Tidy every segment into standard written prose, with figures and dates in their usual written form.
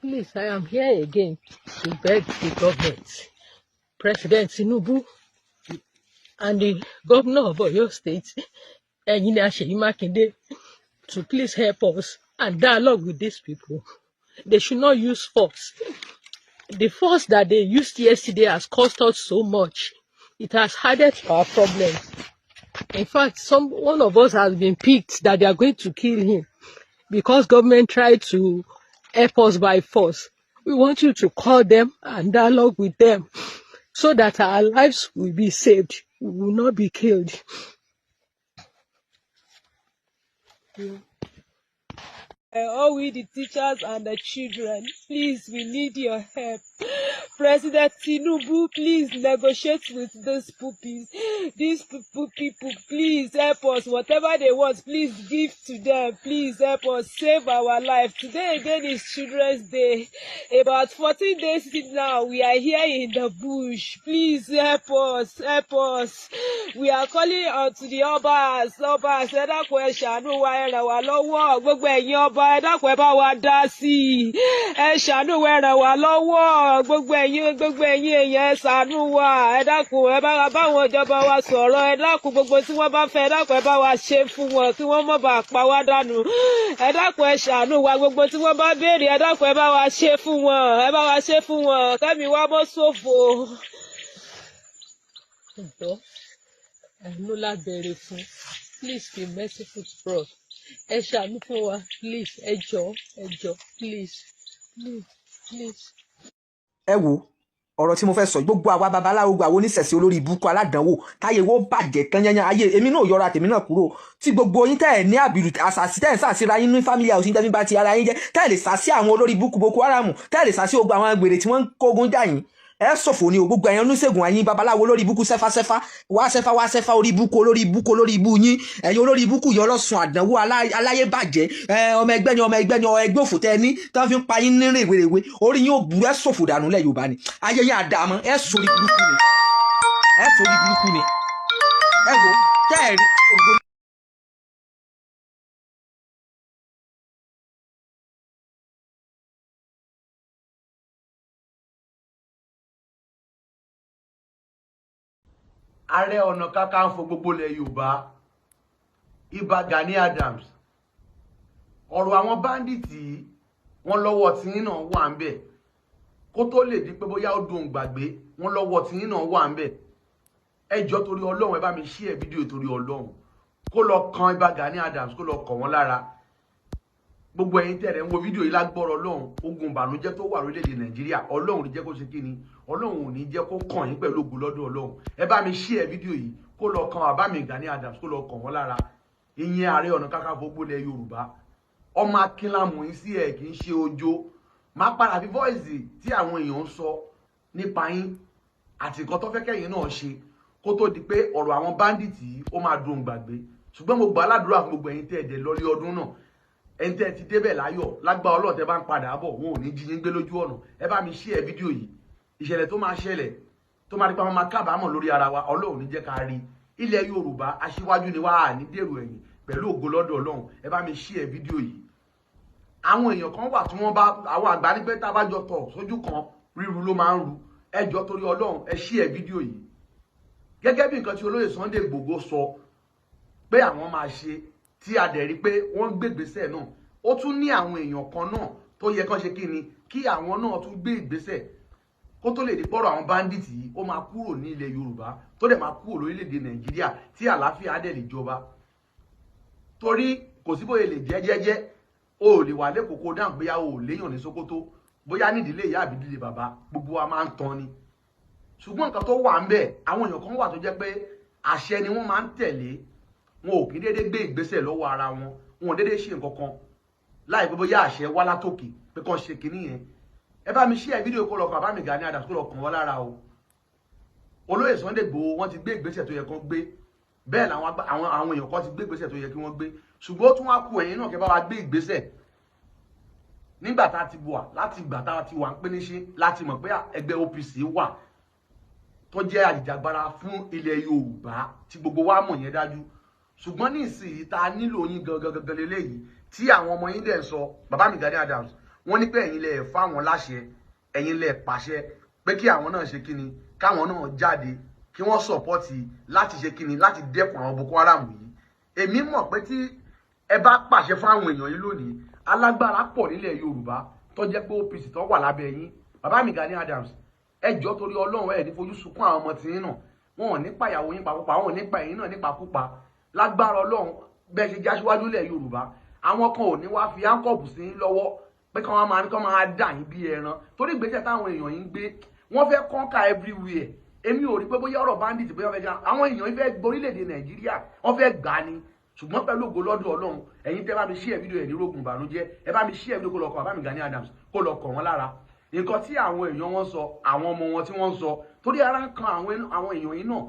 Please, I am here again to beg the government, President Tinubu, and the governor of Oyo State, Eyin, to please help us and dialogue with these people. They should not use force. The force that they used yesterday has cost us so much. It has added to our problems. In fact, one of us has been picked that they are going to kill him because government tried to help us by force. We want you to call them and dialogue with them so that our lives will be saved. We will not be killed. Yeah. All we the teachers and the children, please, we need your help. President Tinubu, please negotiate with these puppies. These people, please help us. Whatever they want, please give to them. Please help us save our life. Today again is Children's Day. About 14 days now, we are here in the bush. Please help us. Help us. We are calling on to the Obas. Ẹ dákun ẹ ṣàánú wa, ẹ ràn wá lọ́wọ́. Gbogbo ẹ̀yin ọba, ẹ dákun ẹ bá wa dá sí. Ẹ ṣàánú wa, ẹ ràn wá lọ́wọ́. Gbogbo ẹ̀yin èèyàn, ẹ ṣàánú wa. Ẹ dákun ẹ bá báwọn ìjọba wa sọ̀rọ̀. Ẹ dákun gbogbo tí wọ́n bá fẹ́, ẹ dákun ẹ bá wa ṣe fún wọn kí wọ́n má bàa pa wá dànù. Ẹ dákun ẹ ṣàánú wa, gbogbo tí wọ́n bá béèrè, ẹ dákun ẹ bá wa ṣe fún wọn. Ẹ bá wa ṣe fún wọn. Kẹ́mi wá mọ́ ṣòfò. Please be merciful to us. Ẹ ṣàánú fún wa, please. Ẹ jọ̀ọ́, please. Ẹ wo ọ̀rọ̀ tí mo fẹ́ sọ gbogbo àwa babaláwo gbogbo àwọn oníṣẹ̀ṣe olórí ibùkún aládàánwò táyé wo bàjẹ́ tán yányán ayé èmi náà yọra tèmi náà kúrò tí gbogbo yín tẹ́ ẹ̀ ní àbìlù àṣàṣì tẹ́ ẹ̀ sàṣìra yín ní family house tẹ́ fi bá ti ara yín jẹ́ tẹ́ ẹ̀ lè sàṣì àwọn olórí ibùkún Boko Haram tẹ́ ẹ̀ lè sàṣì gbogbo àwọn agbèrè tí wọ́n ń kógun jà yín ẹ ṣòfò ni o gbogbo ẹ̀yin oníṣègùn ẹ̀yin babaláwo olórí ibùkún sẹ́fàsẹ́fà wá sẹ́fà olórí ibú yín ẹ̀yin olórí ibùkún yọ lọ́sùn àdánwò aláyé bàjẹ́ ọmọ ẹgbẹ́ òfò tẹ́ ní tí wọ́n fi ń pa yín ní rèwerèwe orí yín ò burú ẹ ṣòfò dànù lẹ̀ Yorùbá ni ayé yín àdàmọ́ ẹ sórí burúkú ni ẹ wò tẹ́ ẹ̀ rí ògbó. Ààrẹ ọ̀nà kakanfò gbogbo ilẹ̀ Yorùbá Ìbà Gani Adams ọ̀rọ̀ àwọn báńdíìtì wọn lọ́wọ́ tiyín náà wà ń bẹ̀ kó tó lè di pé bóyá ó dùn gbàgbé wọn lọ́wọ́ tiyín náà wà ń bẹ̀ ẹ jọ̀ọ́ torí Ọlọ́run ẹ bá mi share fídíò torí Ọlọ́run kó lọ kan Ìbà Gani Adams kó lọ kàn wọ́n lára gbogbo ẹ̀yin tẹ̀rẹ̀ ń wo fídíò yìí lágbọ́rọ̀ Ọlọ́run ogun ìbànújẹ́ tó wà lórílẹ̀‐èdè Nàìjíríà Ọlọ́run ní jẹ́ kó ṣe kí ni Ọlọ́run ò ní jẹ́ kó kàn yín pẹ̀lú ògo lọ́dọ̀ Ọlọ́run ẹ bá mi share fídíò yìí kó lọ kan bàbá mi Gani Adams kó lọ kàn wọ́n lára ìyẹn Ààrẹ Ọ̀nà Kakanfò gbogbo ilẹ̀ Yorùbá ọmọ akínlámù yín sí ẹ̀ kì í ṣe ọjọ́ máa padà fi voice tí àwọn èèyàn ń sọ nípa yín àti nǹkan tó fẹ́ kẹ́yìn náà ṣe kó tó di pé ọ̀rọ̀ àwọn bandits yìí ó máa dùn gbàgbé ṣùgbọ́n mo gbà aládùúrà fún gbogbo ẹ̀yin tẹ́ ẹ̀dẹ̀ lọ́lé ọdún náà ẹ̀yin tẹ́ ẹ ti débẹ̀ láyọ̀ lágbá Ọlọ́run tẹ́ bá ń padà bọ̀ wọn ò ní jí yín gbé lójú ọ̀nà ẹ bá mi share fídíò yìí ìṣẹ̀lẹ̀ tó máa ṣẹlẹ̀ tó máa rí pa máa kábàámọ̀ lórí ara wa Ọlọ́run ní jẹ́ ká rí ilẹ̀ Yorùbá aṣíwájú ni wá ní dèrò ẹ̀yìn pẹ̀lú ògo lọ́dọ̀ Ọlọ́run ẹ bá mi share fídíò yìí àwọn èèyàn kan wà tí wọ́n bá àwọn àgbà ní pé tá a bá jọ tọ̀ sójú kan ríru ló máa ń ru ẹ jọ̀ọ́ torí Ọlọ́run ẹ share fídíò yìí gẹ́gẹ́ bí nǹkan tí olóyè Sunday Gbogbo sọ pé àwọn máa ṣe tí a dẹ̀ rí pé wọ́n gbé ìgbésẹ̀ náà ó tún ní àwọn èèyàn kan náà tó yẹ kán ṣe kí ni kí àwọn náà tún gbé ìgbésẹ̀ kó tó lè di pọ́rọ̀ àwọn bandits yìí ó máa kúrò ní ilẹ̀ Yorùbá tó dẹ̀ máa kúrò lórílẹ̀‐èdè Nàìjíríà tí àlàáfíà á dẹ̀ lè jọba torí kò sí bóyá lè jẹ́jẹ́jẹ́ o ò lè wà lẹ́kọ̀ọ́kọ́ dáhùn bóyá o ò léyàn ní Sókótó bóyá nídìílé ìyá àbí ìdílé bàbá gbogbo wa máa ń tan ni ṣùgbọ́n nǹkan tó wà ń bẹ̀ àwọn èèyàn kan wà tó jẹ́ pé àṣẹ ni wọ́n máa ń tẹ̀lé wọn ò kí dédé gbé ìgbésẹ̀ lọ́wọ́ ara wọn wọn ò dédé ṣe nǹkan kan láì pé bóyá àṣẹ wá látòkè pé kàn ṣe kinní yẹn ẹ bá mi share fídíò kó lọ kàn bá mi Gani Adams kó lọ kàn wọ́n lára o olóyè Sunday Igboho wọ́n ti gbé ìgbésẹ̀ tó yẹ kán gbé bẹ́ẹ̀ làwọn èèyàn kan ti gbé ìgbésẹ̀ tó yẹ kí wọ́n gbé ṣùgbọ́n ó tún wá kù ẹ̀yin náà kẹ́ bá wa gbé ìgbésẹ̀ nígbà tá a ti wà láti ìgbà tá a ti wà ń pé níṣe láti mọ̀ pé ẹgbẹ́ OPC wà tó jẹ́ àjìjàgbara fún ilẹ̀ Yorùbá tí gbogbo wa mọ̀ yẹn dájú ṣùgbọ́n ní ìsìn tá a nílò yín gangan leléyìí tí àwọn ọmọ yín dẹ̀ ń sọ bàbá mi Gani Adams wọ́n ní pé ẹ̀yin lẹ fáwọn láṣẹ ẹ̀yin lẹ pàṣẹ pé kí àwọn náà ṣe kíni káwọn náà jáde kí wọ́n sọ̀pọ́tì láti ṣe kíni láti dẹ́kun àwọn Boko Haram yìí. Èmi mọ̀ pé tí ẹ bá pàṣẹ fún àwọn èèyàn yìí lónìí alágbára pọ̀ nílẹ̀ Yorùbá tó jẹ́ pé OPC tó wà lábẹ́ yín bàbá mi Gani Adams ẹ jọ̀ọ́ torí Ọlọ́run ẹ ní fojú sunkún àwọn ọmọ tiyín náà wọn ò ní pa ìyàwó yín pakúpa wọn ò ní pa ẹ̀yin náà nípakúpa lágbára Ọlọ́run bẹ́ẹ̀ ṣe jáṣíwájú ilẹ̀ Yorùbá àwọn kan ò ní wá fi áńkọ̀pù sí yín lọ́wọ́ pé kí wọ́n máa ní kí wọ́n máa dà yín bí ẹran torí ìgbésẹ̀ táwọn èèyàn yín gbé wọ́n fẹ́ conquer everywhere èmi ò rí pé bóyá ọ̀rọ̀ bandit bóyá fẹ́ jà àwọn èèyàn yín fẹ́ gborílẹ̀-èdè Nàìjíríà wọ́n fẹ́ gbà ni ṣùgbọ́n pẹ̀lú ògo lọ́dọ̀ Ọlọ́run ẹ̀yin tẹ́ bá mi share fídíò ẹ̀ ní rògùn ìbànújẹ́ ẹ bá mi share fídíò kó lọ kọ bàbá mi Gani Adams kó lọ kọ̀ wọ́n lára nǹkan tí àwọn èèyàn wọn sọ àwọn ọmọ wọn tí wọ́n ń sọ torí ara ń kan àwọn èèyàn yìí náà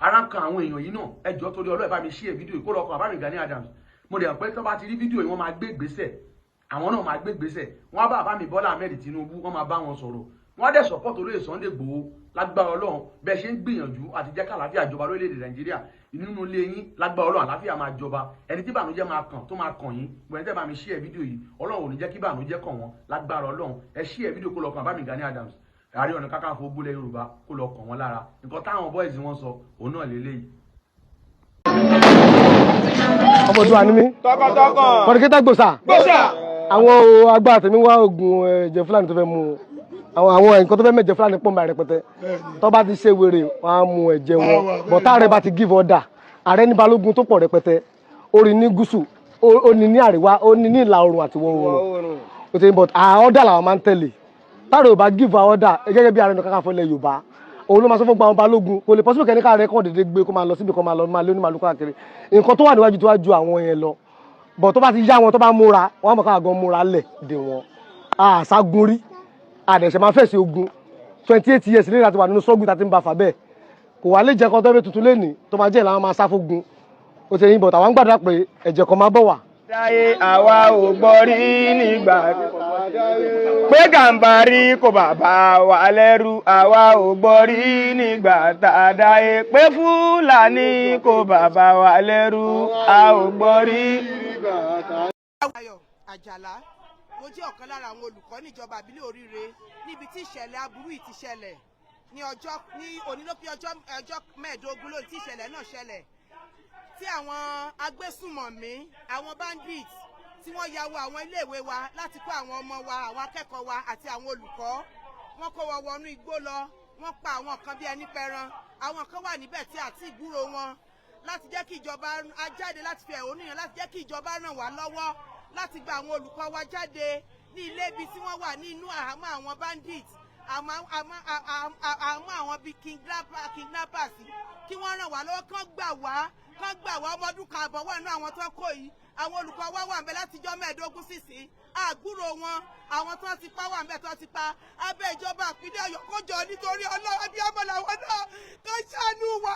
ara ń kan àwọn èèyàn yìí náà ẹ jọ̀ọ́ torí Ọlọ́run ẹ bá mi share fídíò kó lọ kọ bàbá mi Gani Adams mo dẹ̀ pé tó bá ti rí fídíò yìí wọ́n máa gbé ìgbésẹ̀ àwọn náà máa gbé ìgbésẹ̀ wọ́n bá bàbá mi Bọ́lá Ahmed Tinubu wọ́n máa bá wọn sọ̀rọ̀ wọ́n dẹ̀ support olóyè Sunday Igboho lágbára Ọlọ́run bẹ́ẹ̀ ṣe ń gbìyànjú àti jẹ́ kàlàáfíà jọba lórílẹ̀-èdè Nàìjíríà nínú ilé yín lágbára Ọlọ́run àlàáfíà máa jọba ẹni tí ìbànújẹ́ máa kàn tó máa kàn yín gbọ́n tẹ́ bá mi share fídíò yìí Ọlọ́run ò ní jẹ́ kí ìbànújẹ́ kàn wọ́n lágbára Ọlọ́run ẹ share fídíò kó lọ kàn bá mi Gani Adams Ààrẹ Ọ̀nà Kakanfò gbólẹ̀ Yorùbá kó lọ kàn wọ́n lára nǹkan táwọn boys wọn sọ òun náà lélẹ́yìí. ọmọ Oòduà ni mí kọ́díkétà gbòòsà àwọn agbára tèmi wá oògùn ẹ̀jẹ̀ Fúlàní tó fẹ́ mú àwọn nǹkan tó fẹ́ mẹ́jẹ Fúlàní pọ̀ mọ́ rẹpẹtẹ tó bá ti ṣe wèrè wọn á mú ẹ̀jẹ̀ wọn bọ̀ táàrẹ bá ti give order Ààrẹ ní balógun tó pọ̀ rẹpẹtẹ orí ní gúúsù ó ní ní àríwá ó ní ní ìlà oòrùn àti ìwọ̀ oòrùn ó ti but order làwọn máa ń tẹ̀lé táàrẹ ò bá give order gẹ́gẹ́ bí Ààrẹ Ọ̀nà Kakanfò ilẹ̀ Yorùbá òun ló máa sọ fún gbàwọn balógun kò lè possible kẹ́ni káàrẹ kọ́ dédé gbé kó máa lọ síbi kan máa lọ máa lé onímàlúkọ káàkiri nǹkan tó wà níwájú tó wá ju àwọn yẹn lọ bọ̀ tó bá ti yá wọn tó bá múra wọn mọ̀ káàgán múra lẹ̀ dè wọn àṣàgun rí àdẹ̀ṣẹ̀ máa fẹ̀sẹ̀ ogun 28 years lẹ́yìn láti wà nínú sọ́gun tàbí ń bá fà bẹ́ẹ̀ kò wá lè jẹ́ kan tó fẹ́ tuntun lẹ́nìí tó máa jẹ́ ìlànà máa sáfógun ó ti yín bọ̀ tàwọn ń gbàdúrà pé ẹ̀jẹ̀ kan máa bọ̀ wá. dáyé àwa ò gbọ́ rí nígbà pé Gàmbàrí kò bàbá wa lẹ́rú àwa ò gbọ́ rí nígbà tá a dáyé pé Fúlàní kò bàbá wa lẹ́rú a ò gbọ́ rí nígbà tá a. Ayọ̀ Àjàlá mo jẹ́ ọ̀kan lára àwọn olùkọ́ níjọba àbílẹ̀ Oríire níbi tí ìṣẹ̀lẹ̀ aburú yìí ti ṣẹlẹ̀ ní òní ló pé ọjọ́ 15 lónìí tí ìṣẹ̀lẹ̀ náà ṣẹlẹ̀ tí àwọn agbésùmọ̀mí àwọn bandits tí wọ́n ya wọ àwọn iléèwé wa láti kó àwọn ọmọ wa àwọn akẹ́kọ̀ọ́ wa àti àwọn olùkọ́ wọ́n kó wọn wọnú igbó lọ wọ́n pa àwọn kan bí ẹni pẹran àwọn kan wà níbẹ̀ tí àti ìgbúrò wọn láti jẹ́ kí ìjọba ajáde láti fi ẹ̀hónú yàn láti jẹ́ kí ìjọba ràn wá lọ́wọ́ láti gba àwọn olùkọ́ wa jáde ní ilé ibi tí wọ́n wà nínú àhámọ́ àwọn bandits àmọ́ àwọn bíi kidnappers kí wọ́n ràn wá lọ́wọ́ kán gbà wá ọmọ ọdún kan àbọ̀ wà nínú àwọn tó kó yìí àwọn olùkọ́ wa wà ń bẹ látijọ́ 15 sísìn àgbúrò wọn àwọn tó ti pa wà ń bẹ tó ti pa abẹ́ ìjọba ìpínlẹ̀ Ọ̀yọ́ kó jọ nítorí Ọlọ́run ẹbí ọmọ làwọn náà tó ṣàánú wa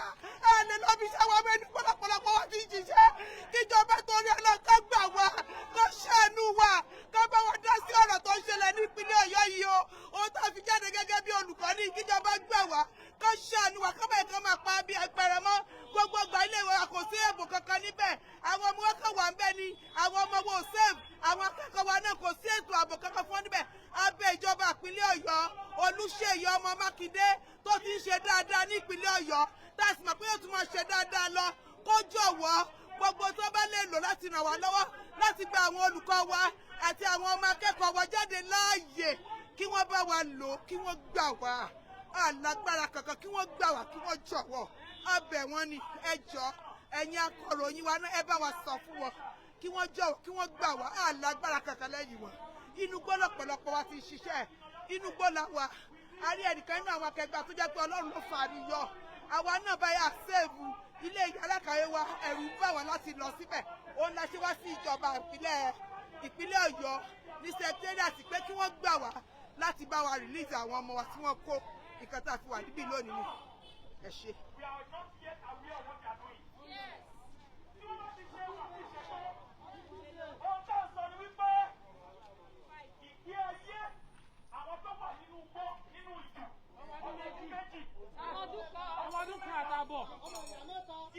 ẹni lọ́bí iṣẹ́ wa mẹ́nu pọ̀lọpọ̀lọpọ̀ wa fi jíṣẹ́ kíjọba torí ọlọ́kọ́ gbà wá kó ṣàánú wa kó bá wọn dá sí ọ̀rọ̀ tó ń ṣẹlẹ̀ ní ìpínlẹ̀ Ọ̀yọ́ yìí o ó tó fi jáde gẹ́gẹ́ bí olùkọ́ ní kíjọba gbà wá kó ṣàánú wa kó bẹ́ẹ̀ kan máa pa bí ẹgbẹ̀rẹ̀ mọ́ gbogbo ìgbà ilé ìwé wa kò sí èèbò kankan níbẹ̀ àwọn ọmọ wọn kàn wà ń bẹ ni àwọn ọmọ wo save àwọn akẹ́kọ̀ọ́ wa náà kò sí ètò ààbò kankan fún níbẹ̀ abẹ́ ìjọba ìpínlẹ̀ Ọ̀yọ́ Olúṣèyí ọmọ Mákindé tó ti ń ṣe dáadáa ní ìpínlẹ̀ Ọ̀yọ́ tá a sì mọ̀ pé yóò tún máa ṣe dáadáa lọ kó jọ̀wọ́ gbogbo tó bá lè lò láti ràn wá lọ́wọ́ láti gba àwọn olùkọ́ wa àti àwọn ọmọ akẹ́kọ̀ọ́ wa jáde láàyè kí wọ́n bá wa lò kí wọ́n gbà wá alágbára kankan kí wọ́n gbà wá kí wọ́n jọ̀wọ́ abẹ́ wọn ni ẹ jọ̀ọ́ ẹ̀yin akọ̀ròyìn wa náà ẹ bá wa sọ fún wọn kí wọ́n jọ̀wọ́ kí wọ́n gbà wá alágbára kankan lẹ́yìn wọn inú gbọ́ lọ́pọ̀lọpọ̀ wa ti ṣiṣẹ́ inú gbọ́ la wa a rí ẹnìkan nínú àwọn akẹgbẹ́ tó jẹ́ pé Ọlọ́run ló fa àníyọ àwa náà báyà sèèbù ilé alákàwé wa ẹ̀rù ń bà wá láti lọ síbẹ̀ òun la ṣe wá sí ìjọba ìpínlẹ̀ Ọ̀yọ́ ní sẹkítẹ́rìàtì pé kí wọ́n gbà wá láti bá wa rìlíìsì àwọn ọmọ wa tí wọ́n kó nǹkan tá a fi wà níbí lónìí ni ẹ ṣe.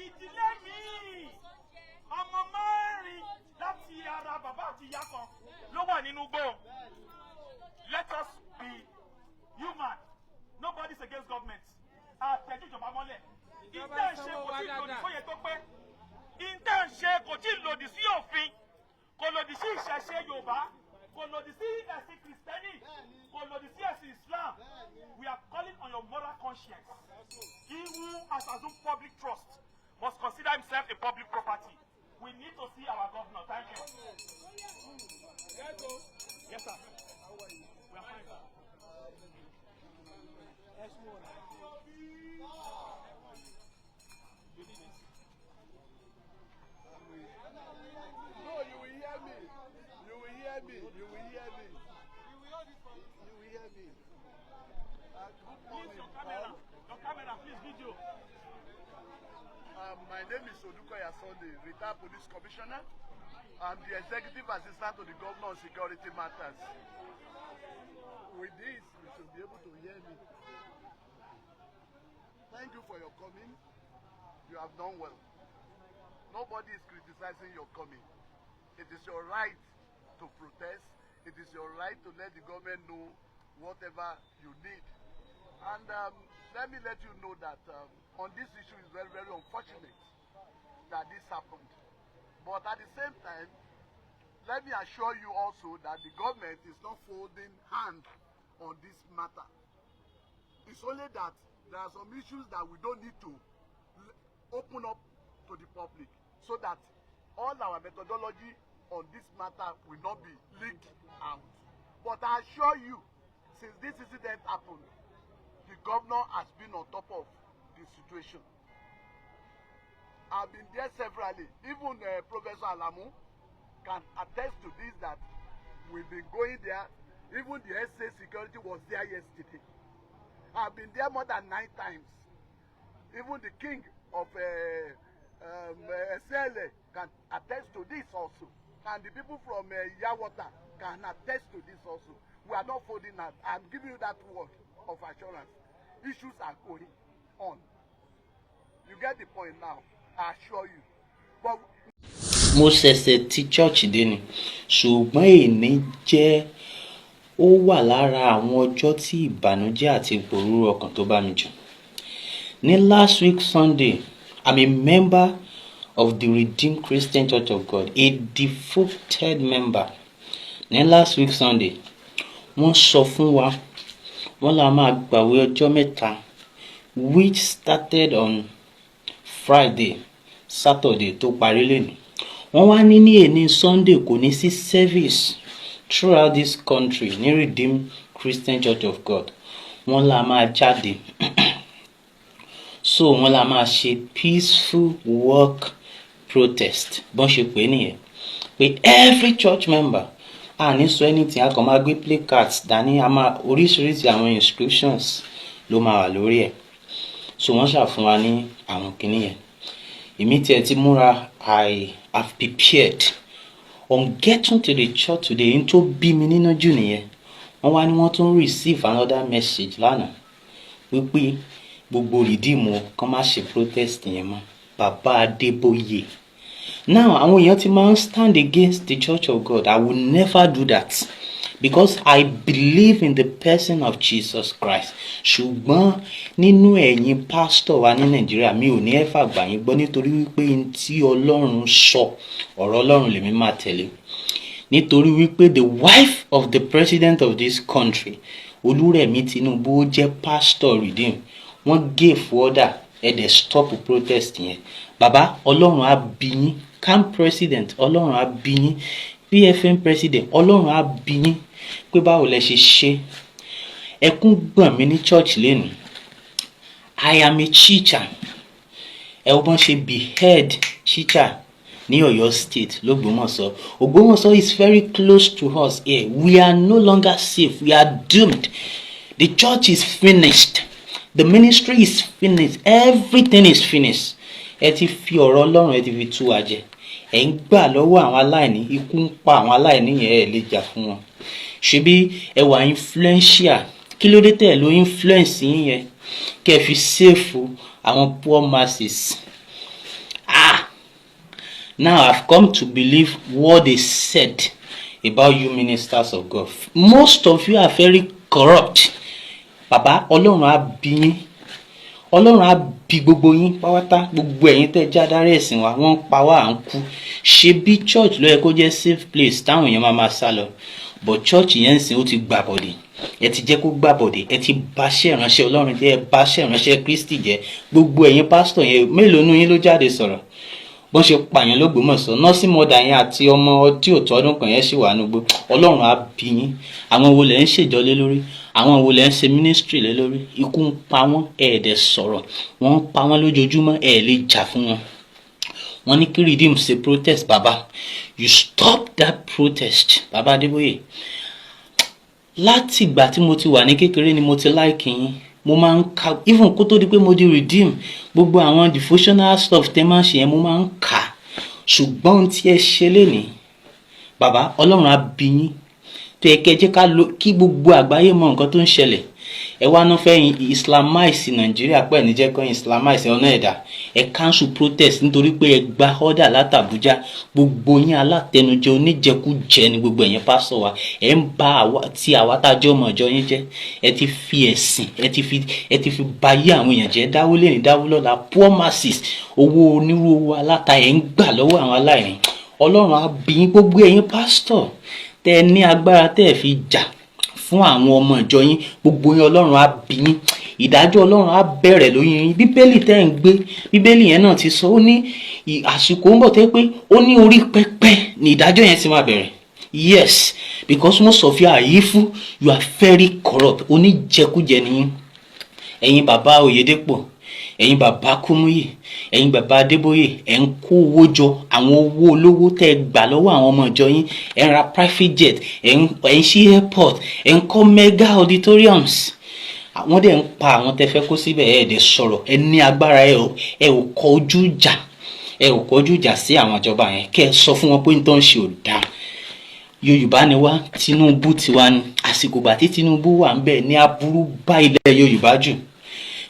Ìdílé mi ọmọ mẹ́rin láti ara bàbá àti ìyá kan ló wà nínú igbó let us be human. Nobody's against government. Àtẹ̀jú ìjọba mọ́lẹ̀. Ìtàn ṣe kò tí ì lòdì fóyè tó pé. Ìtàn ṣe kò tí ì lòdì sí òfin. Kò lòdì sí ìṣẹ̀ṣe Yorùbá. Kò lòdì sí ẹ̀sìn Kìrìsìtẹ́nì. Kò lòdì sí ẹ̀sìn Islam. We are calling on your moral conscience. He who has assumed public trust must consider himself a public property. We need to see our governor. Thank you. Yes, sir. We are fine, sir. No, you will hear me. You will hear me. You will hear me. You will hear me. Please, your camera, please, video. My name is Odukoya Sunday, retired police commissioner. I'm the executive assistant to the governor on security matters. With this, you should be able to hear me. Thank you for your coming. You have done well. Nobody is criticizing your coming. It is your right to protest. It is your right to let the government know whatever you need. And let me let you know that on this issue is very, very unfortunate that this happened. But at the same time, let me assure you also that the government is not folding hand on this matter. It's only that there are some issues that we don't need to open up to the public so that all our methodology on this matter will not be leaked out. But I assure you, since this incident happened, the governor has been on top of the situation. I've been there severally. Even Professor Alamu can attest to this, that we've been going there. Even the SA security was there yesterday. I've been there more than 9 times. Even the king of SLA can attest to this also. And the people from Yawata can attest to this also. We are not folding out. I'm giving you that word of assurance. Issues are going on. You get the point now. I assure you. But mo ṣẹ̀ṣẹ̀ ti church dé ni ṣùgbọ́n èní jẹ́ ó wà lára àwọn ọjọ́ tí ìbànújẹ́ àti ìpòrúurú ọkàn tó bá mi jù. Ní last week Sunday, I'm a member of the Redeemed Christian Church of God, a devoted member. Ní last week Sunday, wọ́n sọ fún wa wọ́n la máa gbàwé ọjọ́ mẹ́ta, which started on Friday, Saturday tó parí lẹ́nu. Wọ́n wá ní èní Sunday kò ní sí service throughout this country ní Redeemed Christian Church of God. Wọ́n la máa jáde. So wọ́n la máa ṣe peaceful work protest. Bọ́n ṣe pè nìyẹn. Pé every church member a ní sọ anything, a kàn máa gbé placards dání, a máa oríṣiríṣi àwọn instructions ló máa wà lórí ẹ̀. So wọ́n ṣàfún wa ní àwọn kìíní yẹn. Èmi tiẹ̀ ti múra, I have prepared. On getting to the church today, n tó bí mi nínú jù nìyẹn. Wọ́n wá ní wọ́n tún receive another message lánàá wípé gbogbo rìdíìmù kan má ṣe protest yẹn mọ́. Bàbá Adébóyè. Now àwọn èèyàn ti máa ń stand against the Church of God. I will never do that because I believe in the person of Jesus Christ. Ṣùgbọ́n nínú ẹ̀yin pastor wa ní Nàìjíríà mi ò ní ẹ̀fà gbà yín gbọ́ nítorí wípé n tí Ọlọ́run sọ ọ̀rọ̀ Ọlọ́run lèmi máa tẹ̀lé. Nítorí wípé the wife of the president of this country, Olúrẹ̀mí Tinubu, ó jẹ́ pastor Redeemed. Wọ́n gave order ẹ̀dẹ̀ stop protest yẹn. Bàbá Ọlọ́run á bí yín, camp president Ọlọ́run á bí yín, PFM president Ọlọ́run á bí yín pé báwo lẹ ṣe ṣe. Ẹkún gbọ̀n mi ní church lẹ́nu. I am a teacher. Ẹ wọ́n ṣe behead teacher ní Ọ̀yọ́ state l'Ógbómọ̀ṣọ́. Ògbómọ̀ṣọ́ is very close to us here. We are no longer safe. We are doomed. The church is finished. The ministry is finished. Everything is finished. Ẹ ti fi ọ̀rọ̀ Ọlọ́run ẹ ti fi tú wa jẹ. Ẹ ń gbà lọ́wọ́ àwọn aláìní, ikú ń pa àwọn aláìní yẹn ẹ lè jà fún wọn. Ṣebí ẹ wà influential. Kí ló dé tẹ̀ ló influence yín yẹn? Kẹ́ fi save àwọn poor masses. Now I've come to believe what they said about you ministers of God. Most of you are very corrupt. Bàbá, Ọlọ́run á bí yín. Ọlọ́run á bí gbogbo yín pátá, gbogbo ẹ̀yin tẹ́ jẹ́ adarí ẹ̀sìn wa, wọ́n pa wá à ń kú. Ṣé bí church ló yẹ kó jẹ́ safe place táwọn èèyàn máa sá lọ? But church yẹn ń sìn ó ti gbà bọ̀dẹ̀. Ẹ ti jẹ́ kó gbà bọ̀dẹ̀, ẹ ti báṣẹ́ ìránṣẹ́ Ọlọ́run jẹ́, ẹ báṣẹ́ ìránṣẹ́ Kristi jẹ́. Gbogbo ẹ̀yin pásítọ̀ yẹn, mélòó nínú yín ló jáde sọ̀rọ̀? Bọ́n ṣe pààyàn l'Ógbómọ̀ṣọ́, nọ́ọ̀sì mọ́dà yẹn àti ọmọ tí ò tó ọdún kan yẹn ṣì wà nígbó. Ọlọ́run á bí yín. Àwọn wo lẹ̀ ń ṣèjọ lé lórí? Àwọn wo lẹ̀ ń ṣe ministry lé lórí? Ikú ń pa wọ́n, ẹ̀ẹ́dẹ̀ sọ̀rọ̀. Wọ́n ń pa wọ́n lójoojúmọ́, ẹ̀ lè jà fún wọn. Wọ́n ní kí redeem ṣe protest, bàbá. You stop that protest, bàbá Adébóyè. Láti ìgbà tí mo ti wà ní kékeré ni mo ti like yín. Mo máa ń ka, even kó tó di pé mo di redeem, gbogbo àwọn devotional stuff tẹ́ máa ń ṣe yẹn mo máa ń kà. Ṣùgbọ́n tí ẹ ṣe lénìí, bàbá, Ọlọ́run á bí yín. Tó yẹ kẹ́ jẹ́ kí gbogbo àgbáyé mọ nǹkan tó ń ṣẹlẹ̀. Ẹ wá náà fẹ́ islamize Nàìjíríà pẹ̀ ní jẹ́ kó islamize ọ̀nà ẹ̀dá. Ẹ cancel protest nítorí pé ẹ gba order láti Abuja. Gbogbo yín alátẹnujẹ oníjẹkújẹ ni gbogbo ẹ̀yin pásọ̀ wa. Ẹ ń bá àwa tá a jẹ́ ọmọ ìjọ yín jẹ́. Ẹ ti fi ẹ̀sìn, ẹ ti fi bayé àwọn èèyàn jẹ́. Dáwó lè ní dáwó lọ́la, poor masses, owó onírúurú aláta ẹ̀ ń gbà lọ́wọ́ àwọn aláìní. Ọlọ́run á bí yín, gbogbo ẹ̀yin pásítọ̀ tẹ́ ní agbára tẹ́ fi jà fún àwọn ọmọ ìjọ yín, gbogbo yín Ọlọ́run á bí yín. Ìdájọ́ Ọlọ́run á bẹ̀rẹ̀ lórí yín. Bíbélì tẹ́ ń gbé, Bíbélì yẹn náà ti sọ, ó ní àsìkò ń bọ̀ tẹ́ pé ó ní orí pẹpẹ ni ìdájọ́ yẹn ti máa bẹ̀rẹ̀. Yes, because most of you are evil, you are very corrupt. Oníjẹkújẹ ni yín. Ẹ̀yin bàbá Oyèdépò, ẹ̀yin bàbá Kúmúyì, ẹ̀yin bàbá Adébóyè, ẹ̀ ń kó owó jọ, àwọn owó olówó tẹ́ gbà lọ́wọ́ àwọn ọmọ ìjọ yín. Ẹ̀ ń ra private jet, ẹ̀ ń ṣí airport, ẹ̀ ń kọ́ mega auditoriums. Àwọn dẹ̀ ń pa àwọn tẹ́ fẹ́ kó síbẹ̀, ẹ̀ dẹ̀ sọ̀rọ̀, ẹ ní agbára, ẹ ò kọjú ìjà sí àwọn ìjọba yẹn. Kẹ́ ẹ sọ fún wọn pé nítorí ṣe ò dáa. Yorùbá ni wá, Tinubu tiwa ni. Àsìkò gbà tí Tinubu wà ń bẹ̀ ní aburú bá ilẹ̀ Yorùbá jù.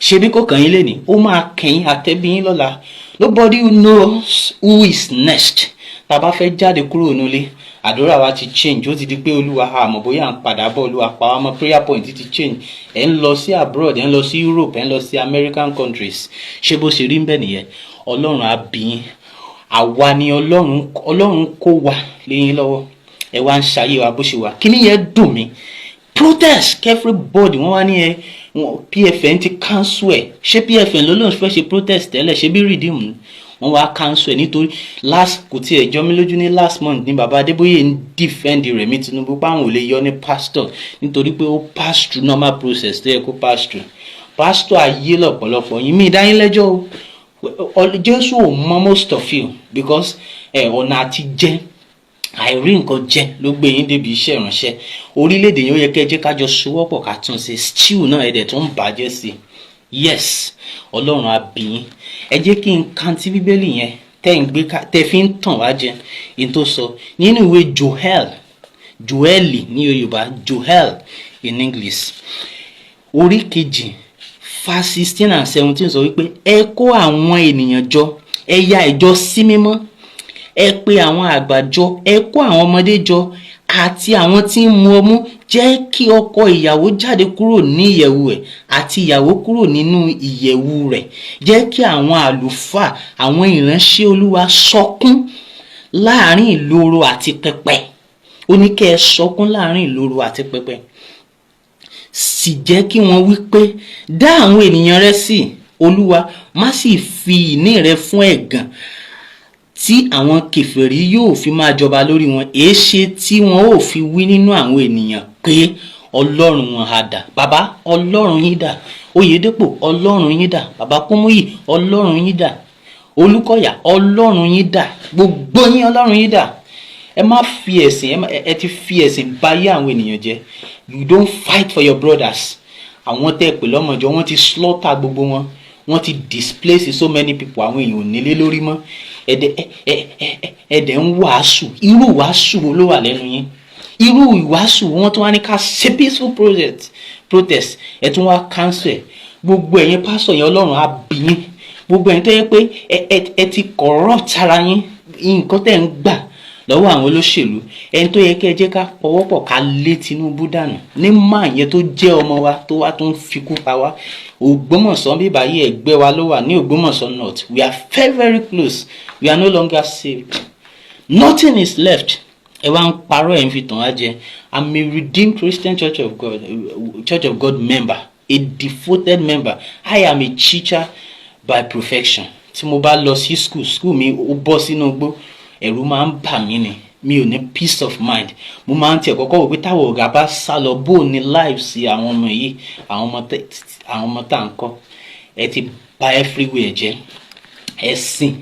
Ṣebí kò kàn yín lénìí, ó máa kẹ́yìn àtẹ́bí yín lọ́la. Nobody knows who is next. Tá bá fẹ́ jáde kúrò nílé, àdúrà wa ti change. Ó ti di pé Olúwa àmọ́ bóyá à ń padà bọ̀, Olúwa pa wá mọ́, prayer point ti change. Ẹ̀ ń lọ sí abroad, ẹ̀ ń lọ sí Europe, ẹ̀ ń lọ sí American countries. Ṣé bó ṣe rí ń bẹ̀ nìyẹn? Ọlọ́run á bí yín. Àwa ni Ọlọ́run kó wa léyìn lọ́wọ́. Ẹ wá ń ṣayé wa bó ṣe wà. Kí ni yẹn dùn mí? Protest everybody, wọ́n wá ní PFN ti cancel ẹ̀. Ṣé PFN ló lóun fẹ́ ṣe protest tẹ́lẹ̀? Ṣé bí redeem wọ́n wá cancel ẹ̀ nítorí kò tí ẹ̀ jọ mí lójú ní last month ní bàbá Adébóyè ń defend Rẹ̀mí Tinubu páwọn ò lè yọ ní pastor nítorí pé ó pass through normal process tó yẹ kó pass through. Pastor ayé lọ́pọ̀lọpọ̀ yín, mi ìdáyín lẹ́jọ́ o. Jésù ò mọ most of you because ọ̀nà àti jẹ́ àìrí nǹkan jẹ ló gbé yín débi iṣẹ́ ìránṣẹ́. Orílẹ̀-èdè yẹn ó yẹ kẹ́ jẹ́ kájọ sowọ́pọ̀ ká tún ṣe. Stew náà ẹ̀dẹ̀ tó ń bàjẹ́ sí. Yes, Ọlọ́run á bí yín. Ẹ jẹ́ kí n kan tí Bíbélì yẹn tẹ́ fi ń tàn wá jẹ in tó sọ nínú ìwé Joel ní Yorùbá, Joel in English, orí kejì verse 16 and 17 sọ wípé ẹ kó àwọn ènìyàn jọ, ẹ ya ìjọ sí mímọ́, ẹ pe àwọn àgbà jọ, ẹ kó àwọn ọmọdé jọ àti àwọn tí ń mu ọmú. Jẹ́ kí ọkọ ìyàwó jáde kúrò ní ìyẹ̀wù ẹ̀ àti ìyàwó kúrò nínú ìyẹ̀wù rẹ̀. Jẹ́ kí àwọn àlùfáà, àwọn ìránṣẹ́ Olúwa sọkún láàrin ìloro àti pẹpẹ. Ó ní kẹ́ ẹ sọkún láàrin ìloro àti pẹpẹ. Sì jẹ́ kí wọ́n wí pé dá àwọn ènìyàn rẹ sí, Olúwa, má sì fi ìní rẹ fún ẹ̀gàn tí àwọn kèfèrí yóò fi máa jọba lórí wọn. Èéṣe tí wọn ò fi wí nínú àwọn ènìyàn pé Ọlọ́run wọn á dà? Bàbá, Ọlọ́run yín dà. Oyèdépò, Ọlọ́run yín dà. Bàbá Kúmúyì, Ọlọ́run yín dà. Olúkọ̀yà, Ọlọ́run yín dà. Gbogbo yín Ọlọ́run yín dà. Ẹ má fi ẹ̀sìn, ẹ ti fi ẹ̀sìn bayé àwọn ènìyàn jẹ́. You don't fight for your brothers. Àwọn tẹ́ pè lọ́mọjọ́, wọ́n ti slaughter gbogbo wọn. Wọ́n ti displace so many people. Àwọn èèyàn ò nílé lórí mọ́. Ẹ̀dẹ̀ ń wàásù. Irú wàásù wo ló wà lẹ́nu yín? Irú ìwàásù wọ́n tún wá ní ká ṣe peaceful protest. Ẹ tún wá cancel. Gbogbo ẹ̀yin pásọ̀ yẹn Ọlọ́run á bí yín. Gbogbo ẹ̀yin tó yẹ pé ẹ ti corrupt ara yín. Nǹkan tẹ́ ń gbà lọ́wọ́ àwọn olóṣèlú. Ẹni tó yẹ kí ẹ jẹ́ ká pọwọ́pọ̀ ká lé Tinubu dànù ní máa yẹn tó jẹ́ ọmọ wa tó wá tó ń fikú pa wá. Ògbómọ̀ṣọ́ bí báyìí ẹgbẹ́ wa ló wà ní Ògbómọ̀ṣọ́ North. We are very very close. We are no longer safe. Nothing is left. Ẹ wá ń parọ́ ẹ̀ ń fi tàn á jẹ. I'm a redeemed Christian Church of God member, a devoted member. I am a teacher by profession. Tí mo bá lọ sí school mi ó bọ́ sínú igbó, ẹ̀rù máa ń bà mí ni. Mi ò ní peace of mind. Mo máa ń tiẹ̀ kọ́kọ́ wò pé táwọn ọ̀gá bá sá lọ bó ní lives àwọn ọmọ yìí, àwọn ọmọ tá à ń kọ́. Ẹ ti bà everywhere jẹ́. Ẹ̀sìn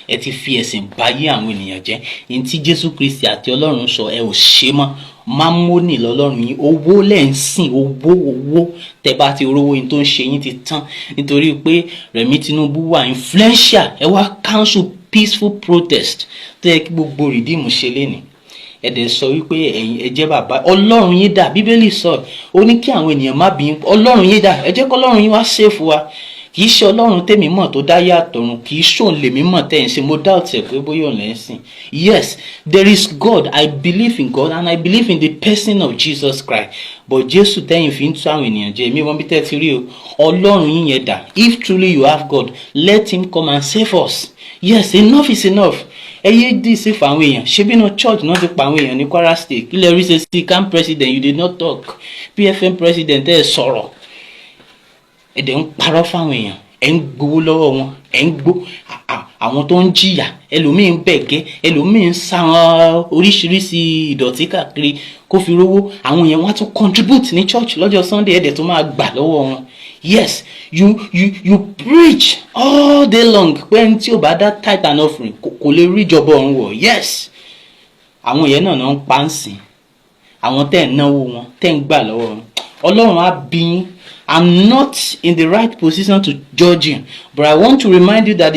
ẹ ti fi ẹ̀sìn báyé àwọn ènìyàn jẹ́. Ní tí Jésù Kristi àti Ọlọ́run sọ ẹ ò ṣe mọ́. Mámónì lọ́lọ́run yín, owó lẹ́ ń sìn, owó tẹ́ bá ti rówó yín tó ń ṣe yín ti tán nítorí pé Rẹ̀mí Tinubu wà influential. Ẹ wá council peaceful protest tó yẹ kí gbogbo rìdíìmù ṣe lénìí. Ẹ dẹ̀ sọ wípé ẹ̀yin ẹ jẹ́ bàbá. Ọlọ́run yín dà, Bíbélì sọ ó ní kí àwọn ènìyàn má bí Ọlọ́run yín dà. Ẹ jẹ́ kí Ọlọ́run yín wá save wa. Kì í ṣe Ọlọ́run tèmi mọ̀ tó dá yàtọ̀run, kì í ṣòun lèmi mọ̀ tẹ́ ń ṣe. Mo doubt ẹ̀ pé bóyá òun lẹ́ ń sìn. Yes, there is God. I believe in God and I believe in the person of Jesus Christ. But Jésù tẹ́yìn fi ń tú àwọn ènìyàn jẹ. Èmi wọ́n bí tẹ́ ti rí o. Ọlọ́run yín yẹn dà. If truly you have God, let him come and save us. Yes, enough is enough. Ẹ yé dì sí fún àwọn èèyàn. Ṣé bí náà church náà ti pa àwọn èèyàn ní Kwara State? Kí lẹ rí ṣe sí camp president, you did not talk. PFM president ẹ sọ̀rọ̀. Ẹ̀dẹ̀ ń parọ́ fáwọn èèyàn, ẹ̀ ń gbowó lọ́wọ́ wọn, ẹ̀ ń gbó àwọn tó ń jìyà, ẹlòmíì ń bẹ̀gẹ́, ẹlòmíì ń sa oríṣiríṣi ìdọ̀tí káàkiri kó fi rówó. Àwọn èèyàn wá tún contribute ní church lọ́jọ́ Sunday, ẹ̀dẹ̀ tó máa gbà lọ́wọ́ wọn. Yes, you preach all day long pé ẹni tí ò bá dá tithe and offering kò lè rí ìjọba ọ̀run wọ̀. Yes, àwọn èèyàn náà ń pa ń sìn, àwọn tẹ́ ń náwó wọn, tẹ́ ń gbà lọ́wọ́ wọn. Ọlọ́run á bí yín. I'm not in the right position to judge you, but I want to remind you that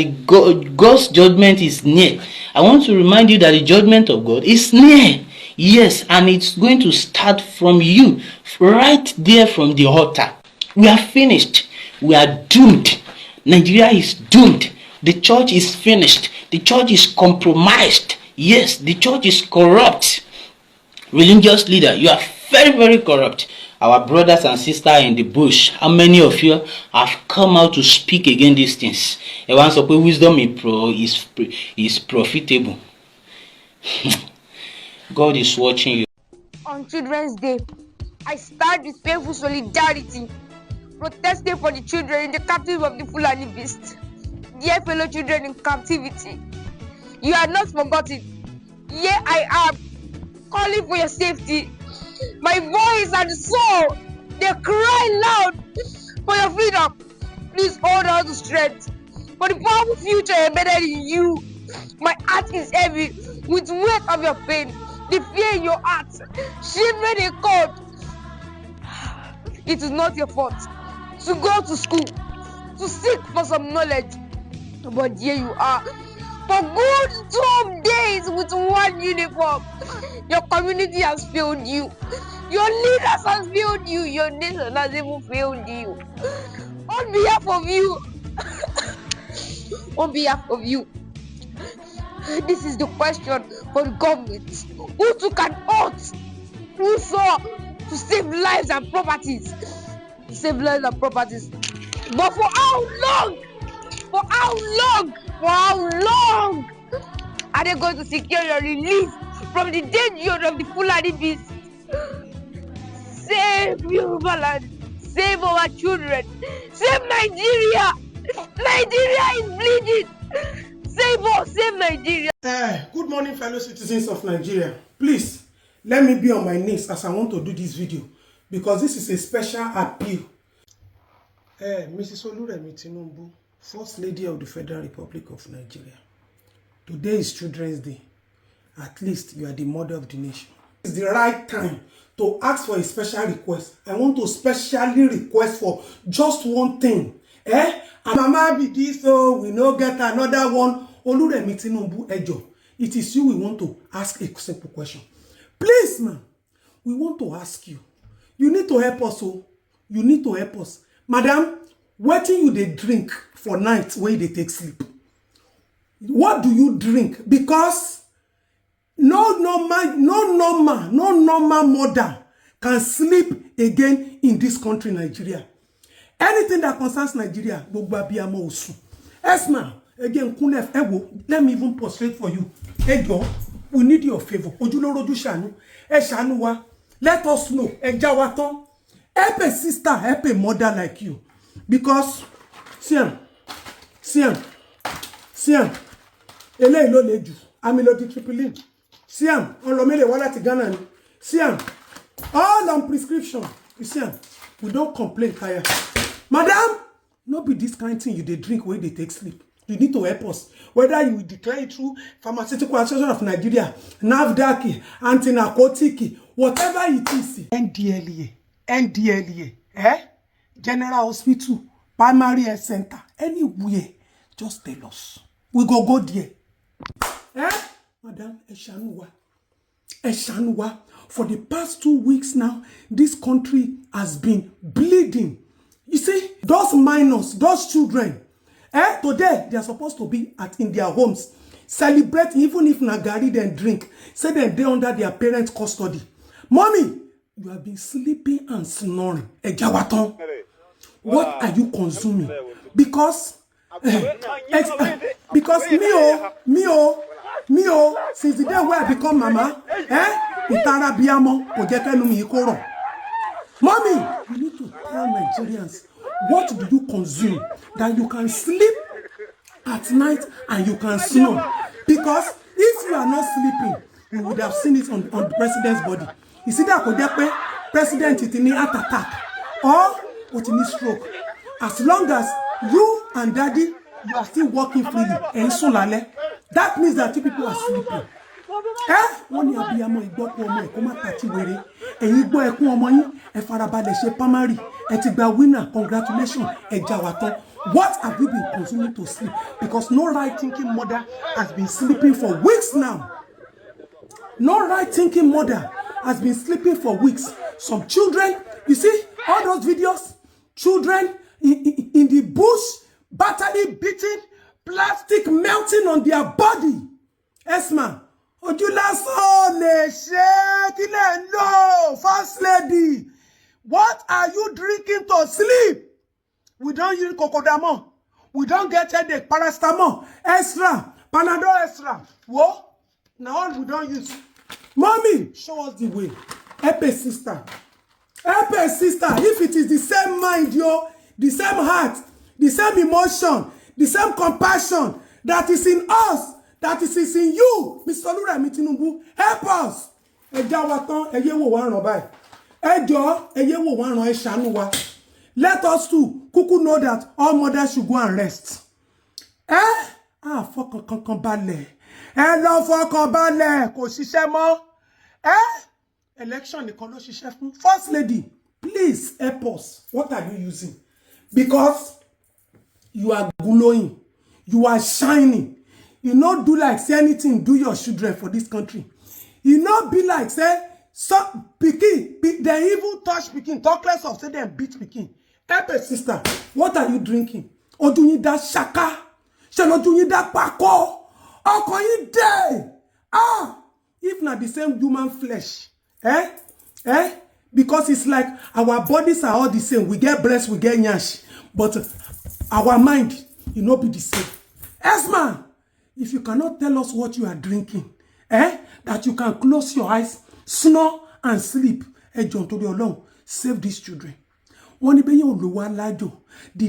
God's judgment is near. I want to remind you that the judgment of God is near. Yes, and it's going to start from you, right there from the altar. We are finished. We are doomed. Nigeria is doomed. The church is finished. The church is compromised. Yes, the church is corrupt. Religious leader, you are very, very corrupt. Our brothers and sisters in the bush, how many of you have come out to speak against these things? Everyone sọ pé wisdom is profitable. God is watching you. On Children's Day, I start with painful solidarity, protesting for the children in the captivity of the Fulani beast. Dear fellow children in captivity, you are not forgotten. Here I am, calling for your safety. My voice and soul, they cry loud for your freedom. Please hold on to strength for the powerful future embedded in you. My heart is heavy with weight of your pain, the fear in your heart, children in court. It is not your fault to go to school, to seek for some knowledge, but here you are, for good 12 days with one uniform. Your community has failed you. Your leaders have failed you. Your nation has even failed you. On behalf of you, this is the question for the government. Who took an oath? Who swore to save lives and properties? Save lives and properties. But for how long? For how long? For how long are they going to secure your release from the danger of the Fulani beast? Save Yoruba land. Save our children. Save Nigeria. Nigeria is bleeding. Save us. Save Nigeria. Good morning, fellow citizens of Nigeria. Please, let me be on my knees as I want to do this video because this is a special appeal. Mrs. Oluremi Tinubu, First Lady of the Federal Republic of Nigeria. Today is Children's Day. At least you are the mother of the nation. It's the right time to ask for a special request. I want to specially request for just one thing. And Mama be this, so we no get another one. Oluremi Tinubu, Ejo. It is you we want to ask a simple question. Please, man, we want to ask you. You need to help us, oh. You need to help us. Madam, what do you dey drink for night when they take sleep? What do you drink? Because No normal mother can sleep again in this country, Nigeria. Anything that concerns Nigeria, Gbogbo abiyamo osun. Esma, again, Kunef, Ewo, let me even prostrate for you. Ego, we need your favor. Ojuloroju shanu, shanu wa. Let us know, Ejawaton. Help a sister, help a mother like you. Because, Siam, ele ilo leju, amylodi tripling. Siam, Olomele wala ti Ghana ni. Siam, all on prescription. You see, we don't complain, Kaya. Madam, no be this kind of thing you dey drink when they take sleep. You need to help us. Whether you declare it through Pharmaceutical Association of Nigeria, NAFDAC, anti-narcotic, whatever it is. NDLEA, General Hospital, Primary Health Center, anywhere, just tell us. We go there. Madam, Eshanuwa. For the past 2 weeks now, this country has been bleeding. You see, those minors, those children, today they are supposed to be in their homes, celebrating, even if Nagari then drink, say that they're under their parents' custody. Mommy, you have been sleeping and snoring. Ejawaton, what are you consuming? Because me, since the day where I become mama, Mommy, you need to tell Nigerians, what do you consume that you can sleep at night and you can snore? Because if you are not sleeping, you would have seen it on the president's body. You see that president it in heart attack or what in stroke. As long as you and daddy, you are still walking freely and so that means that two people are sleeping. One year abiyamo igbopo omo e ko ma tati were. Eyin gbo ekun omo yin e farabale se primary e ti gba winner. Congratulations Ejawaton. What have you been consuming to sleep? Because no right thinking mother has been sleeping for weeks now. No right thinking mother has been sleeping for weeks. Some children, you see all those videos, children in the bush, battery beating, plastic melting on their body. Esma, First Lady, what are you drinking to sleep? We don't use cocodamol. We don't get headache, paracetamol, extra, Panadol extra. What? Now we don't use. Mommy, show us the way. Help a sister. Help a sister. If it is the same mind, the same heart, the same emotion, the same compassion that is in us, that is in you, Mr. Oluremi Tinubu, help us. Ejawaton, eyewo wa ran báyìí. Ejo, eyewo wa ran eshanu wa. Let us too kuku know that all mothers should go and rest. Fọkàn kankan balẹ̀. Lọ fọkàn balẹ̀, kò ṣiṣẹ́ mọ́. Election nìkan ló ṣiṣẹ́ fún. First Lady, please help us. What are you using? Because you are glowing. You are shining. You not do like say anything, do your children for this country. You not be like say, Pikin, they even touch Pikin, talk less of say they beat Pikin. Help a sister, what are you drinking? Odunyi da shaka, Shalodunyi da pako, Okoyi day. If not the same human flesh, because it's like our bodies are all the same. We get breast, we get nyash, but our mind, you not be the same. Esma, if you cannot tell us what you are drinking, that you can close your eyes, snore and sleep, John to the alone, save these children. Did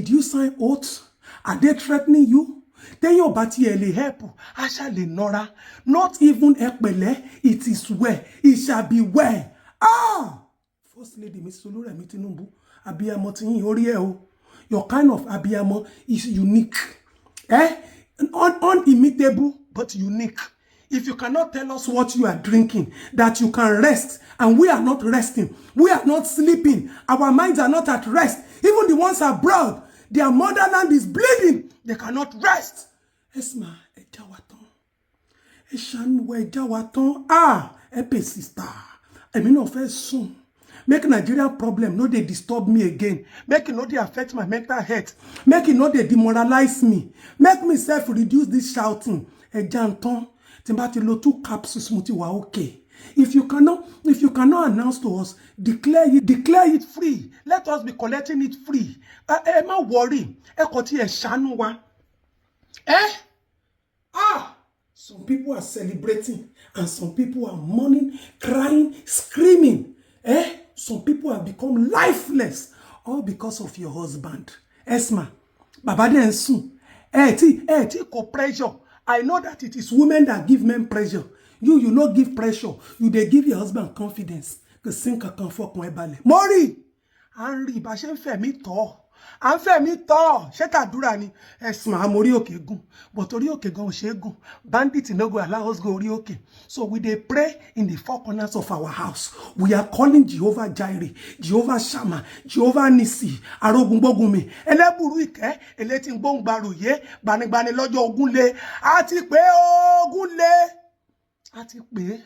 you sign oaths? Are they threatening you? Then your bati ele help. I shall nora. Not even ekbele. It is well. It shall be well. First Lady Miss Oluremi Tinubu, abiyamo tin ori o. Your kind of abiyamo is unique. Unimitable but unique. If you cannot tell us what you are drinking, that you can rest, and we are not resting, we are not sleeping, our minds are not at rest. Even the ones abroad, their motherland is bleeding, they cannot rest. Esma, Ejawaton. Eshanwe Ejawaton. Epe sister. I mean, of soon. Make Nigeria problem, no they disturb me again. Make it no they affect my mental health. Make it no they demoralize me. Make me self reduce this shouting. Ejanton. tí n bá ti lo 2 capsules mo ti wà okay. If you cannot announce to us, declare it free. Let us be collecting it free. Ẹ má worry. Ẹ kò tí ẹ ṣàánú wa. Some people are celebrating and some people are mourning, crying, screaming. Some people have become lifeless all because of your husband. Esma, Baba den sun. Ko pressure. I know that it is women that give men pressure. You not give pressure. You they give your husband confidence. Que sin kankan fọkàn ẹ balẹ̀. Mori, Henry, ba ṣe ń fẹ́ mi tọ́. À ń fẹ́ mi tọ́. Ṣé tàdúrà ni? Esma, amori òkè gùn. But orí òkè gan ò ṣe gùn. Bandit no go allow us go orí òkè. So we dey pray in the 4 corners of our house. We are calling Jehovah Jireh, Jehovah Shammah, Jehovah Nisi, Arogun Gbogumi, Eleburu Ike, Eleti Ngbongbaroye, Gbanigbani lọ́jọ́ Ogunle, àti pé Ogunle. Àti pé.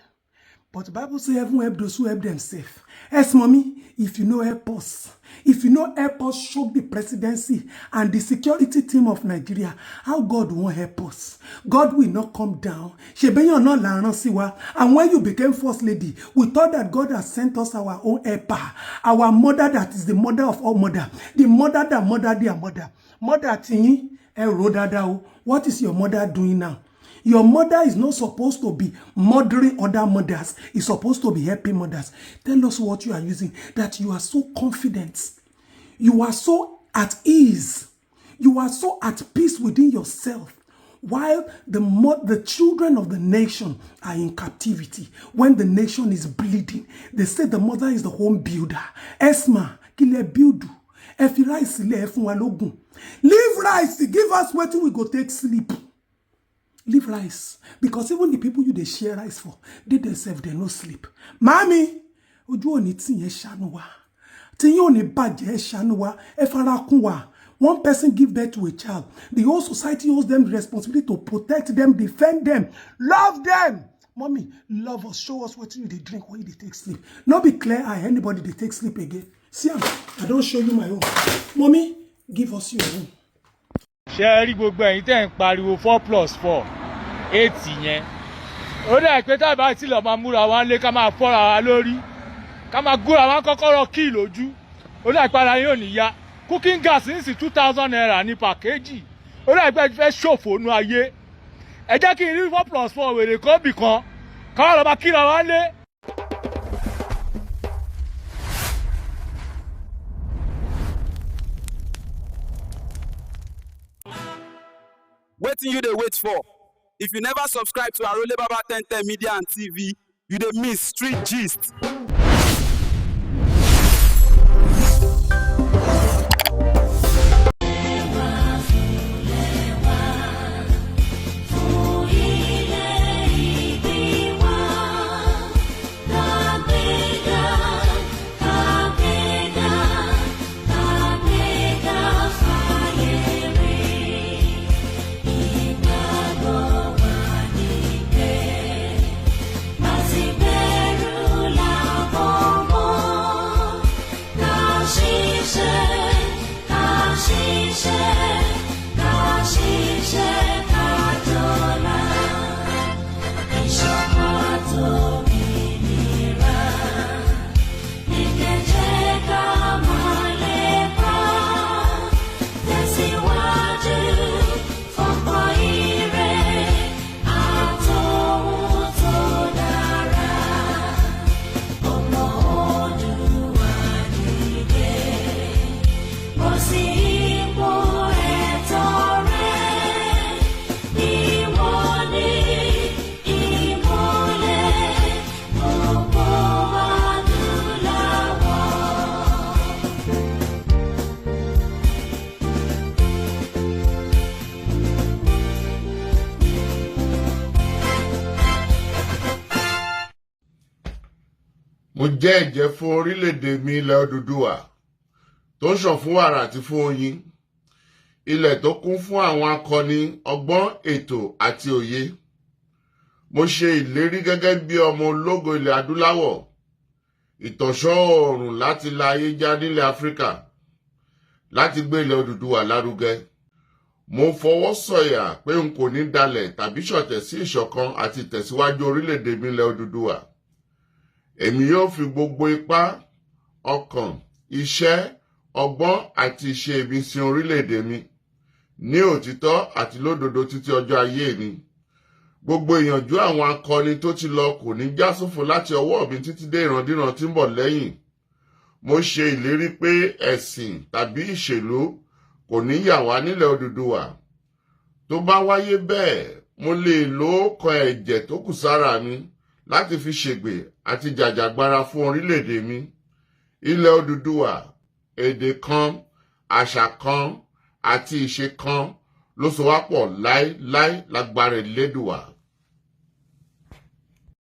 But the Bible says heaven help those who help themselves. Yes, mommy, if you know help us, choke the presidency and the security team of Nigeria, how God won't help us? God will not come down. And when you became first lady, we thought that God has sent us our own helper, our mother that is the mother of all mother, the mother that mother their mother. Mother Tini, what is your mother doing now? Your mother is not supposed to be mothering other mothers. It's supposed to be helping mothers. Tell us what you are using, that you are so confident. You are so at ease. You are so at peace within yourself. While the children of the nation are in captivity, when the nation is bleeding, they say the mother is the home builder. Esma, kile build. Efi rice le efun wa logun. Leave rice, give us what we go take sleep. Leave rice. Because even the people they share rice for, they themselves, they no sleep. Mami, oju oni tiye shanuwa. Tiye oni baje shanuwa. Efarakunwa. One person give birth to a child. The whole society owes them the responsibility to protect them, defend them, love them. Mommy, love us. Show us what you they drink, what you they take sleep. Not be clear eye anybody they take sleep again. See, I don't show you my own. Mommy, give us your own. Ṣé rí gbogbo ẹ̀yin tẹ́ ń pariwo 4+4 8 yẹn ó dà pé tá bá ti lọ máa múra wá lé ká máa fọ́ra wa lórí ká máa gúnra wá kọ́kọ́rọ́ kí lójú ó dà pé ara yín ò ní yá cooking gas ní sí 2000 naira ní pàkéjì ó dà pé fẹ́ ṣòfò nú ayé ẹ jẹ́ kí n rí 4+4 wèrè kan bì kan ká lọ bá kíra wá lé. Wetin you dey wait for? If you never subscribe to Arole Baba 1010 Media and TV, you dey miss street gist. Mo jẹ́ ẹ̀jẹ́ fún orílẹ̀-èdè mi ilẹ̀ Odùduwà tó ń ṣàn fún wàrà àti fún oyin, ilẹ̀ tó kún fún àwọn akọni ọgbọ́n ètò àti òye. Mo ṣe ìlérí gẹ́gẹ́ bí ọmọ ológo ilẹ̀ adúláwọ̀, ìtọ̀ṣọ́ oòrùn láti la ayé já nílẹ̀ Áfíríkà, láti gbé ilẹ̀ Odùduwà lárugẹ. mo fọwọ́ sọ̀yà pé n kò ní dalẹ̀ tàbí ṣọ̀tẹ̀ sí ìṣọ̀kan àti ìtẹ̀síwájú orílẹ̀-èdè mi ilẹ̀ Odùduwà. Èmi yóò fi gbogbo ipá, ọkàn, iṣẹ́, ọgbọ́n àti ìṣe mi sin orílẹ̀-èdè mi ní òtítọ́ àti lódodo títí ọjọ́ ayé mi. Gbogbo ìyànjú àwọn akọni tó ti lọ kò ní já sófo láti ọwọ́ mi títí dé ìrandíran tí ń bọ̀ lẹ́yìn. Mo ṣe ìlérí pé ẹ̀sìn tàbí ìṣèlú kò ní yà wá nílẹ̀ Odùduwà. Tó bá wáyé bẹ́ẹ̀, mo lè lo ọ̀kan ẹ̀jẹ̀ tó kù sára mi láti fi ṣègbè àti jàjàgbara fún orílẹ̀-èdè mi. Ilẹ̀ Odùduwà, èdè kan, àṣà kan àti ìṣe kan ló so wá pọ̀ láéláé lágbára Elédùwà.